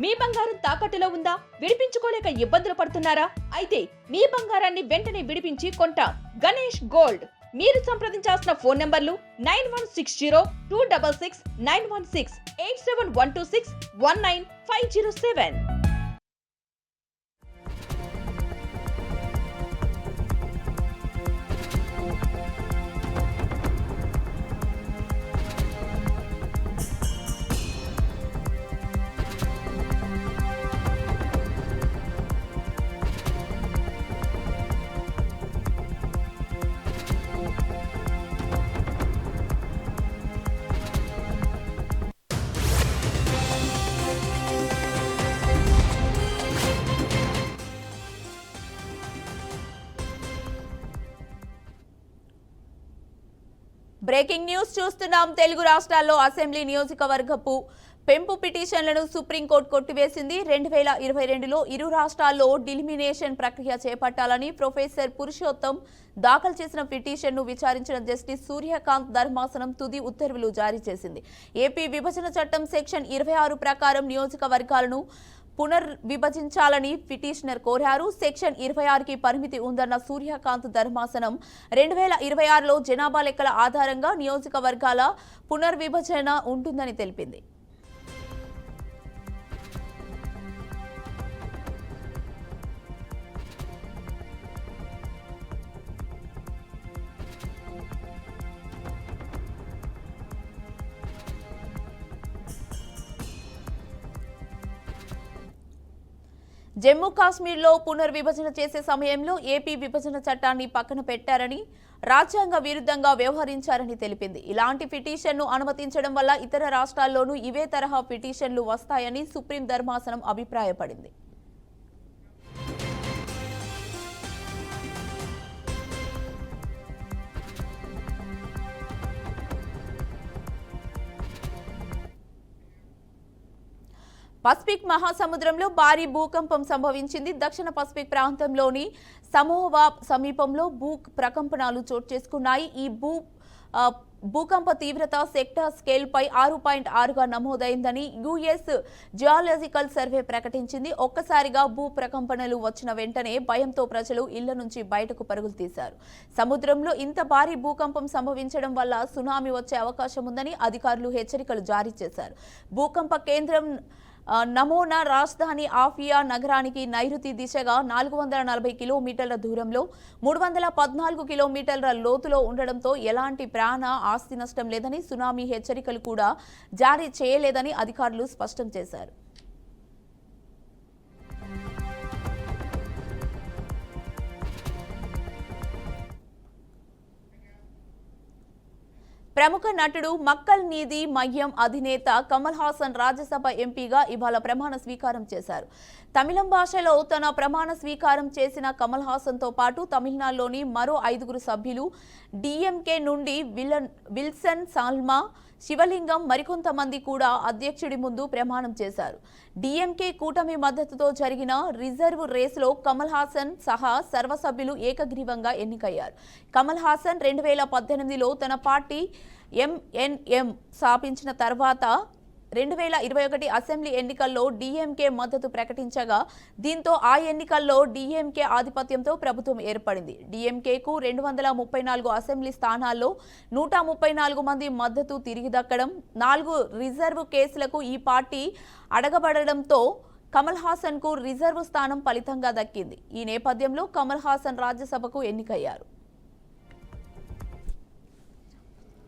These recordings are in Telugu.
మీ బంగారం తాకట్టులో ఉందా? విడిపించుకోలేక ఇబ్బందులు పడుతున్నారా? అయితే మీ బంగారాన్ని వెంటనే విడిపించి కొంటాం. గణేష్ గోల్డ్. మీరు సంప్రదించాల్సిన ఫోన్ నంబర్లు 9160-266-916, 8712619507. బ్రేకింగ్ న్యూస్ చూస్తున్నాం. తెలుగు రాష్ట్రాల్లో అసెంబ్లీ నియోజకవర్గపు పెంపు పిటిషన్లను సుప్రీంకోర్టు కొట్టివేసింది. 2022లో ఇరు రాష్ట్రాల్లో డిలిమినేషన్ ప్రక్రియ చేపట్టాలని ప్రొఫెసర్ పురుషోత్తం దాఖలు చేసిన పిటిషన్ను విచారించిన జస్టిస్ సూర్యకాంత్ ధర్మాసనం తుది ఉత్తర్వులు జారీ చేసింది. ఏపీ విభజన చట్టం సెక్షన్ 26 ప్రకారం నియోజకవర్గాలను పునర్విభజించాలని పిటిషనర్ కోరారు. సెక్షన్ 26కి పరిమితి ఉందన్న సూర్యకాంత్ ధర్మాసనం 2026లో జనాభా లెక్కల ఆధారంగా నియోజకవర్గాల పునర్విభజన ఉంటుందని తెలిపింది. జమ్మూ కాశ్మీర్లో పునర్విభజన చేసే సమయంలో ఏపీ విభజన చట్టాన్ని పక్కన పెట్టారని, రాజ్యాంగ విరుద్ధంగా వ్యవహరించారని తెలిపింది. ఇలాంటి పిటిషన్ను అనుమతించడం వల్ల ఇతర రాష్ట్రాల్లోనూ ఇవే తరహా పిటిషన్లు వస్తాయని సుప్రీం ధర్మాసనం అభిప్రాయపడింది. పసిఫిక్ మహాసముద్రంలో భారీ భూకంపం సంభవించింది. దక్షిణ పసిఫిక్ ప్రాంతంలోని సమోవా సమీపంలో భూ ప్రకంపనాలు చోటు చేసుకున్నాయి. ఈ భూకంప తీవ్రత సెక్టార్ స్కేల్ పై 6.6గా నమోదైందని యుఎస్ జియాలజికల్ సర్వే ప్రకటించింది. ఒక్కసారిగా భూ ప్రకంపనలు వచ్చిన వెంటనే భయంతో ప్రజలు ఇళ్ల నుంచి బయటకు పరుగులు తీశారు. సముద్రంలో ఇంత భారీ భూకంపం సంభవించడం వల్ల సునామీ వచ్చే అవకాశం ఉందని అధికారులు హెచ్చరికలు జారీ చేశారు. భూకంప కేంద్రం నమోనా రాజధాని ఆఫియా నగరానికి నైరుతి దిశగా 440 కిలోమీటర్ల దూరంలో 314 కిలోమీటర్ల లోతులో ఉండడంతో ఎలాంటి ప్రాణ ఆస్తి నష్టం లేదని, సునామీ హెచ్చరికలు కూడా జారీ చేయలేదని అధికారులు స్పష్టం చేశారు. ప్రముఖ నటుడు మక్కల్ నీది మయ్యం అధినేత కమల్ హాసన్ రాజ్యసభ ఎంపీగా ఇవాళ ప్రమాణ స్వీకారం చేశారు. తమిళం భాషలో తన ప్రమాణ స్వీకారం చేసిన కమల్ హాసన్తో పాటు తమిళనాడులోని మరో 5 సభ్యులు, డిఎంకే నుండి విల్సన్ సాల్మా, శివలింగం మరికొంతమంది కూడా అధ్యక్షుడి ముందు ప్రమాణం చేశారు. డిఎంకే కూటమి మద్దతుతో జరిగిన రిజర్వ్ రేసులో కమల్ హాసన్ సహా సర్వసభ్యులు ఏకగ్రీవంగా ఎన్నికయ్యారు. కమల్ హాసన్ 2018లో తన పార్టీ ఎంఎన్ఎం స్థాపించిన తర్వాత 2021 అసెంబ్లీ ఎన్నికల్లో డిఎంకే మద్దతు ప్రకటించగా, దీంతో ఆ ఎన్నికల్లో డిఎంకే ఆధిపత్యంతో ప్రభుత్వం ఏర్పడింది. డిఎంకేకు 234 అసెంబ్లీ స్థానాల్లో 134 మంది మద్దతు తిరిగి దక్కడం, 4 రిజర్వ్ కేసులకు ఈ పార్టీ అడగబడడంతో కమల్ హాసన్కు రిజర్వ్ స్థానం ఫలితంగా దక్కింది. ఈ నేపథ్యంలో కమల్ హాసన్ రాజ్యసభకు ఎన్నికయ్యారు.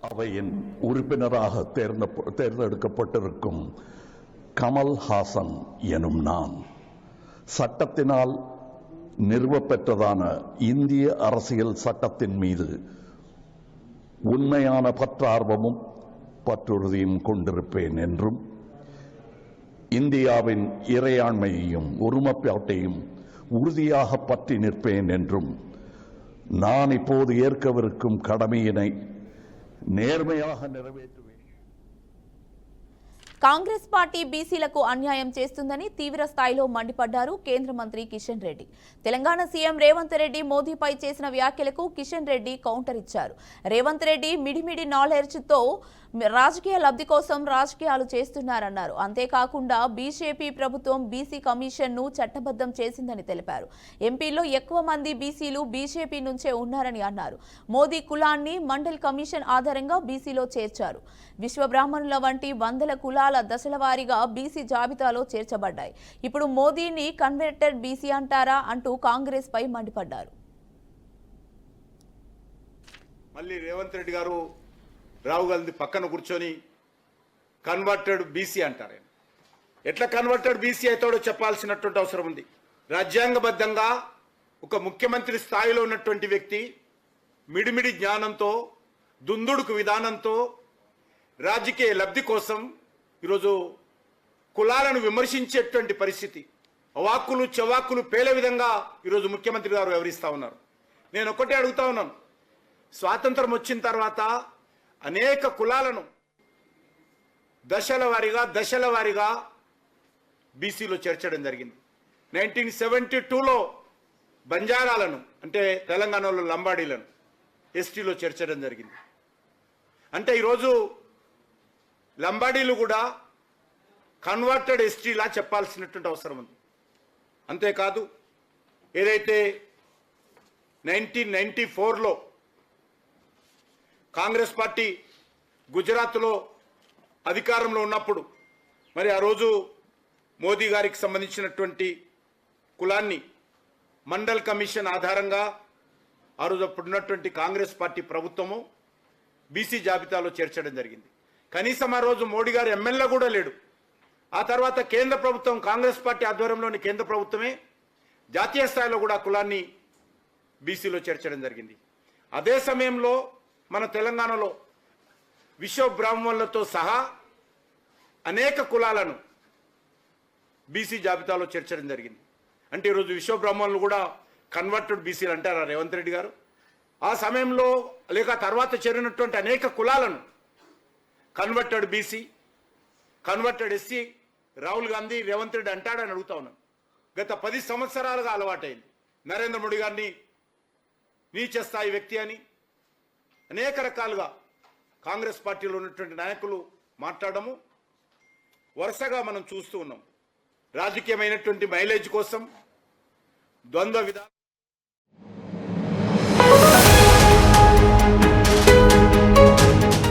அவையின் உறுப்பினராக தேர்ந்தெடுக்கப்பட்டிருக்கும் கமல் ஹாசன் எனும் நான் சட்டத்தினால் நிறுவப்பெற்றதான இந்திய அரசியல் சட்டத்தின் மீது உண்மையான பற்றார்வமும் பற்றுறுதியும் கொண்டிருப்பேன் என்றும், இந்தியாவின் இறையாண்மையையும் ஒருமைப்பாட்டையும் உறுதியாக பற்றி நிற்பேன் என்றும், நான் இப்போது ஏற்கவிருக்கும் கடமையினை నేర్మయాగ నెరవేర్చువే. కాంగ్రెస్ పార్టీ బీసీలకు అన్యాయం చేస్తుందని తీవ్ర స్థాయిలో మండిపడ్డారు కేంద్ర మంత్రి కిషన్ రెడ్డి. తెలంగాణ సీఎం రేవంత్ రెడ్డి మోదీపై చేసిన వ్యాఖ్యలకు కిషన్ రెడ్డి కౌంటర్ ఇచ్చారు. రేవంత్ రెడ్డి మిడిమిడి నాలెడ్జ్తో రాజకీయ లబ్ధి కోసం రాజకీయాలు చేస్తున్నారన్నారు. అంతేకాకుండా బీజేపీ ప్రభుత్వం బీసీ కమిషన్ను చట్టబద్ధం చేసిందని తెలిపారు. ఎంపీలో ఎక్కువ మంది బీసీలు బీజేపీ నుంచే ఉన్నారని అన్నారు. మోదీ కులాన్ని మండల్ కమిషన్ ఆధారంగా బీసీలో చేర్చారు. విశ్వ బ్రాహ్మణుల వంటి వందల కులాల దశల వారీగా బీసీ జాబితాలో చేర్చబడ్డాయి. ఇప్పుడు మోదీని కన్వర్టెడ్ బీసీ అంటారా అంటూ కాంగ్రెస్ పై మండిపడ్డారు. మళ్ళీ రేవంత్ రెడ్డి గారు రావు గాంధీ పక్కన కూర్చొని కన్వర్టెడ్ బీసీ అంటారు. ఎట్లా కన్వర్టెడ్ బీసీ అవుతాడో చెప్పాల్సినటువంటి అవసరం ఉంది. రాజ్యాంగబద్ధంగా ఒక ముఖ్యమంత్రి స్థాయిలో ఉన్నటువంటి వ్యక్తి మిడిమిడి జ్ఞానంతో దుందుడుకు విధానంతో రాజకీయ లబ్ధి కోసం ఈరోజు కులాలను విమర్శించేటువంటి పరిస్థితి, అవాక్కులు చెవాక్కులు పేలే విధంగా ఈరోజు ముఖ్యమంత్రి గారు వ్యవహరిస్తూ ఉన్నారు. నేను ఒక్కటే అడుగుతా ఉన్నాను, స్వాతంత్రం వచ్చిన తర్వాత అనేక కులాలను దశల వారీగా బీసీలో చేర్చడం జరిగింది. 1972లో బంజారాలను అంటే తెలంగాణలో లంబాడీలను ఎస్టీలో చేర్చడం జరిగింది. అంటే ఈరోజు లంబాడీలు కూడా కన్వర్టెడ్ ఎస్టీలా చెప్పాల్సినటువంటి అవసరం ఉంది. అంతేకాదు ఏదైతే 1994లో కాంగ్రెస్ పార్టీ గుజరాత్లో అధికారంలో ఉన్నప్పుడు మరి ఆ రోజు మోదీ గారికి సంబంధించినటువంటి కులాన్ని మండల్ కమిషన్ ఆధారంగా ఆ రోజు అప్పుడున్నటువంటి కాంగ్రెస్ పార్టీ ప్రభుత్వము బీసీ జాబితాలో చేర్చడం జరిగింది. కనీసం ఆ రోజు మోడీ గారు ఎమ్మెల్యే కూడా లేడు. ఆ తర్వాత కేంద్ర ప్రభుత్వం కాంగ్రెస్ పార్టీ ఆధ్వర్యంలోని కేంద్ర ప్రభుత్వమే జాతీయ స్థాయిలో కూడా కులాన్ని బీసీలో చేర్చడం జరిగింది. అదే సమయంలో మన తెలంగాణలో విశ్వ బ్రాహ్మణులతో సహా అనేక కులాలను బీసీ జాబితాలో చేర్చడం జరిగింది. అంటే ఈరోజు విశ్వ బ్రాహ్మణులు కూడా కన్వర్టెడ్ బీసీలు అంటారా రేవంత్ రెడ్డి గారు? ఆ సమయంలో లేక తర్వాత చేరినటువంటి అనేక కులాలను converted BC, converted SC Rahul Gandhi Revanth Reddy అంటాడని అడుగుతా ఉన్నాను. గత 10 సంవత్సరాలుగా అలవాటైంది. నరేంద్ర మోడీ గారిని నీచ స్థాయి వ్యక్తి అని అనేక రకాలుగా కాంగ్రెస్ పార్టీలో ఉన్నటువంటి నాయకులు మాట్లాడము వరుసగా మనం చూస్తూ ఉన్నాం. రాజకీయమైనటువంటి మైలేజ్ కోసం ద్వంద్వ విధానం